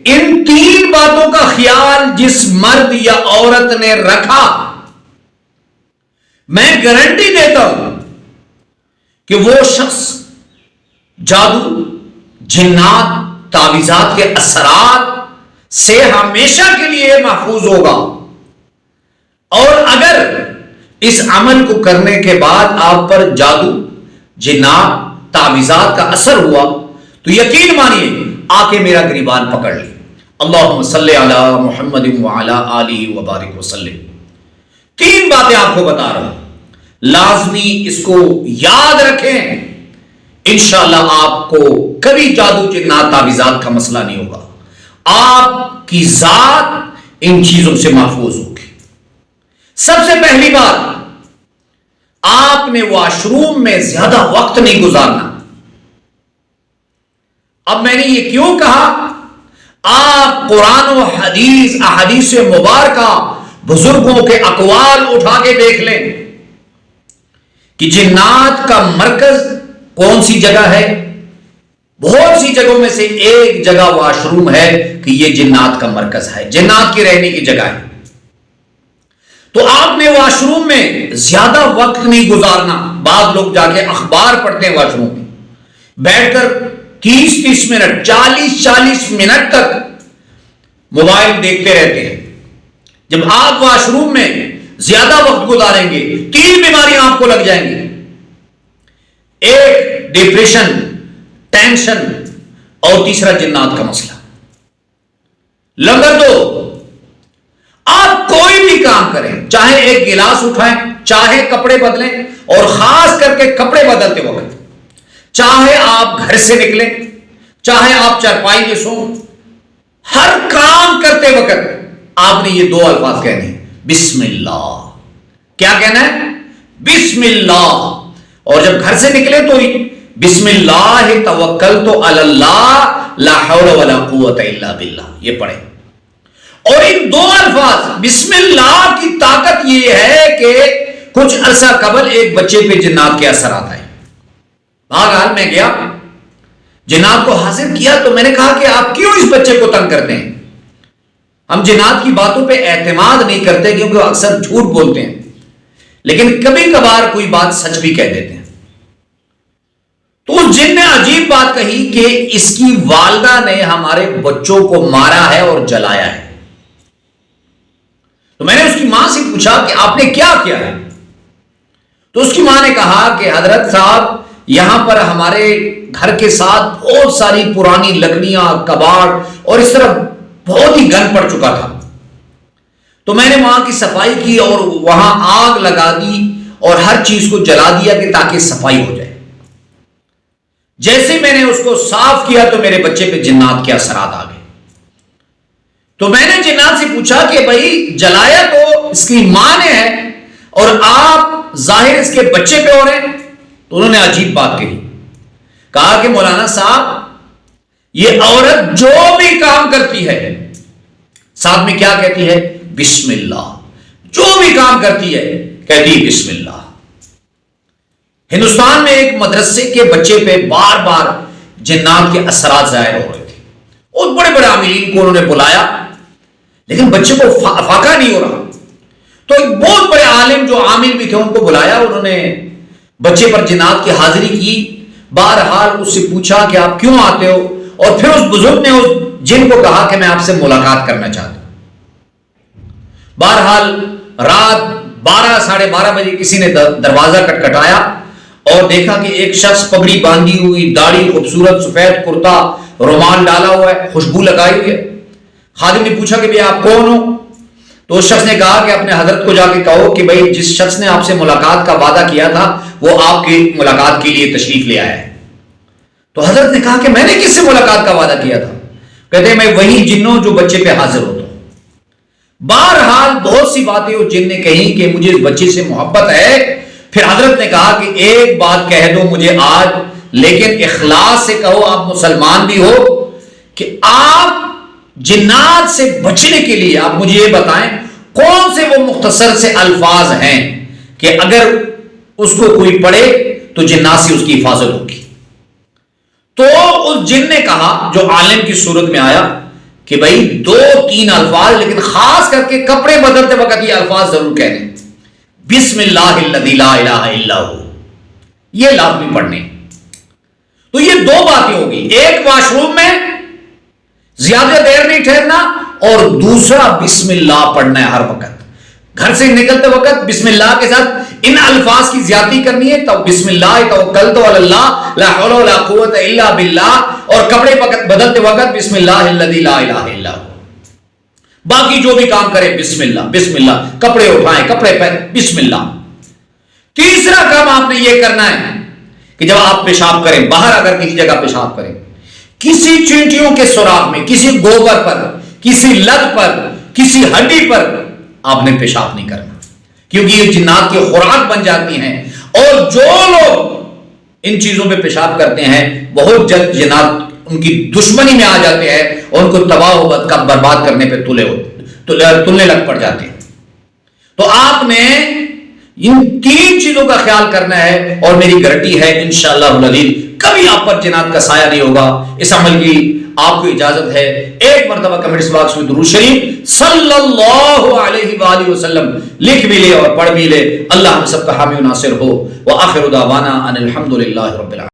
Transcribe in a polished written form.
ان 3 باتوں کا خیال جس مرد یا عورت نے رکھا، میں گارنٹی دیتا ہوں کہ وہ شخص جادو، جنات، تعویذات کے اثرات سے ہمیشہ کے لیے محفوظ ہوگا۔ اور اگر اس عمل کو کرنے کے بعد آپ پر جادو، جنات، تعویذات کا اثر ہوا تو یقین مانیے آ کے میرا گریبان پکڑ لی۔ اللہم صلی علی محمد وعلی آلہ وبارک وسلم۔ 3 باتیں آپ کو بتا رہا ہوں، لازمی اس کو یاد رکھیں، انشاءاللہ آپ کو کبھی جادو، جنات، تعویذات کا مسئلہ نہیں ہوگا، آپ کی ذات ان چیزوں سے محفوظ ہوگی۔ سب سے پہلی بات، آپ نے واش روم میں زیادہ وقت نہیں گزارنا۔ اب میں نے یہ کیوں کہا؟ آپ قرآن و حدیث، احادیث مبارکہ، بزرگوں کے اقوال اٹھا کے دیکھ لیں کہ جنات کا مرکز کون سی جگہ ہے۔ بہت سی جگہوں میں سے ایک جگہ واش روم ہے کہ یہ جنات کا مرکز ہے، جنات کی رہنے کی جگہ ہے۔ تو آپ نے واش روم میں زیادہ وقت نہیں گزارنا۔ بعض لوگ جا کے اخبار پڑھتے ہیں واش روم میں، بیٹھ کر 30 منٹ، 40 منٹ تک موبائل دیکھتے رہتے ہیں۔ جب آپ واش روم میں زیادہ وقت گزاریں گے، 3 بیماریاں آپ کو لگ جائیں گی۔ ایک ڈپریشن، ٹینشن، اور تیسرا جنات کا مسئلہ۔ نمبر 2، آپ کوئی بھی کام کریں، چاہے ایک گلاس اٹھائیں، چاہے کپڑے بدلیں، اور خاص کر کے کپڑے بدلتے وقت، چاہے آپ گھر سے نکلیں، چاہے آپ چارپائی میں سویں، ہر کام کرتے وقت آپ نے یہ 2 الفاظ کہنے ہیں، بسم اللہ۔ کیا کہنا ہے؟ بسم اللہ۔ اور جب گھر سے نکلے تو بسم اللہ توکلت علی اللہ لا حول ولا قوت الا باللہ، یہ پڑھیں۔ اور ان 2 الفاظ بسم اللہ کی طاقت یہ ہے کہ کچھ عرصہ قبل ایک بچے پہ جنات کے اثرات آئے۔ بہرحال میں گیا، جنات کو حاضر کیا تو میں نے کہا کہ آپ کیوں اس بچے کو تنگ کرتے ہیں؟ ہم جنات کی باتوں پہ اعتماد نہیں کرتے کیونکہ وہ اکثر جھوٹ بولتے ہیں، لیکن کبھی کبھار کوئی بات سچ بھی کہہ دیتے ہیں۔ تو اس جن نے عجیب بات کہی کہ اس کی والدہ نے ہمارے بچوں کو مارا ہے اور جلایا ہے۔ تو میں نے اس کی ماں سے پوچھا کہ آپ نے کیا کیا ہے؟ تو اس کی ماں نے کہا کہ حضرت صاحب، یہاں پر ہمارے گھر کے ساتھ بہت ساری پرانی لکڑیاں، کباڑ اور اس طرح بہت ہی گند پڑ چکا تھا، تو میں نے وہاں کی صفائی کی اور وہاں آگ لگا دی اور ہر چیز کو جلا دیا کہ تاکہ صفائی ہو جائے۔ جیسے میں نے اس کو صاف کیا تو میرے بچے پہ جنات کے اثرات آ گئے۔ تو میں نے جنات سے پوچھا کہ بھائی جلایا تو اس کی ماں نے ہے اور آپ ظاہر اس کے بچے پہ ہو رہے ہیں۔ تو انہوں نے عجیب بات کہی، کہا کہ مولانا صاحب، یہ عورت جو بھی کام کرتی ہے ساتھ میں کیا کہتی ہے؟ بسم اللہ۔ جو بھی کام کرتی ہے کہتی ہے بسم اللہ۔ ہندوستان میں ایک مدرسے کے بچے پہ بار بار جنات کے اثرات ظاہر ہو رہے تھے، اور بڑے بڑے عاملین کو انہوں نے بلایا، لیکن بچے کو فاقہ نہیں ہو رہا۔ تو ایک بہت بڑے عالم جو عامل بھی تھے ان کو بلایا، انہوں نے بچے پر جنات کی حاضری کی۔ بہرحال اس سے پوچھا کہ آپ کیوں آتے ہو، اور پھر اس بزرگ نے اس جن کو کہا کہ میں آپ سے ملاقات کرنا چاہتا ہوں۔ بہرحال رات 12 ساڑھے 12 بجے کسی نے دروازہ کٹکھٹایا اور دیکھا کہ ایک شخص پگڑی باندھی ہوئی، داڑھی، خوبصورت سفید کرتا، رومال ڈالا ہوا ہے، خوشبو لگائی ہوئی ہے۔ خادم نے پوچھا کہ بھئی آپ کون ہو؟ تو اس شخص نے کہا کہ اپنے حضرت کو جا کے کہو کہ بھئی جس شخص نے آپ سے ملاقات کا وعدہ کیا تھا وہ آپ کی ملاقات کے لیے تشریف لے آیا ہے۔ تو حضرت نے کہا کہ میں نے کس سے ملاقات کا وعدہ کیا تھا؟ کہتے ہیں میں وہی جنوں جو بچے پہ حاضر ہوتا ہوں۔ بہرحال بہت سی باتیں اس جن نے کہیں کہ مجھے اس بچے سے محبت ہے۔ پھر حضرت نے کہا کہ ایک بات کہہ دو مجھے آج، لیکن اخلاص سے کہو، آپ مسلمان بھی ہو، کہ آپ جنات سے بچنے کے لیے آپ مجھے یہ بتائیں کون سے وہ مختصر سے الفاظ ہیں کہ اگر اس کو کوئی پڑھے تو جنات سے اس کی حفاظت ہوگی۔ تو اس جن نے کہا، جو عالم کی صورت میں آیا، کہ بھائی 2-3 الفاظ، لیکن خاص کر کے کپڑے بدلتے وقت یہ الفاظ ضرور کہہ دیں، بسم اللہ الذی لا الہ الا ہو، یہ لازمی پڑھنے۔ تو یہ 2 باتیں ہوگی، ایک واش روم میں زیادہ دیر نہیں ٹھہرنا، اور دوسرا بسم اللہ پڑھنا ہے ہر وقت۔ گھر سے نکلتے وقت بسم اللہ کے ساتھ ان الفاظ کی زیادتی کرنی ہے، تو بسم اللہ توکلت علی اللہ لا حول ولا قوت الا باللہ، اور کپڑے بدلتے وقت بسم اللہ الذی لا الہ الا ہو۔ باقی جو بھی کام کرے بسم اللہ بسم اللہ، کپڑے اٹھائیں، کپڑے پہن، بسم اللہ۔ تیسرا کام آپ نے یہ کرنا ہے کہ جب آپ پیشاب کریں، باہر اگر کسی جگہ پیشاب کریں، کسی چینٹیوں کے سوراخ میں، کسی گوبر پر، کسی لت پر، کسی ہڈی پر آپ نے پیشاب نہیں کرنا، کیونکہ یہ جنات کی خوراک بن جاتی ہیں، اور جو لوگ ان چیزوں پہ پیشاب کرتے ہیں بہت جلد جنات ان کی دشمنی میں آ جاتے ہیں اور ان کو تباہ و برباد کرنے پہ تلنے لگ پڑ جاتے ہیں۔ تو آپ نے ان 3 چیزوں کا خیال کرنا ہے، اور میری گارنٹی ہے انشاءاللہ العزیز کبھی آپ پر جنات کا سایہ نہیں ہوگا۔ اس عمل کی آپ کو اجازت ہے، ایک مرتبہ کمنٹس باکس میں درود شریف صلی اللہ علیہ وآلہ وسلم لکھ بھی لے اور پڑھ بھی لے۔ اللہ ہم سب کا حامی و ناصر ہو۔ وآخر دعوانا ان الحمد للہ رب العالمین۔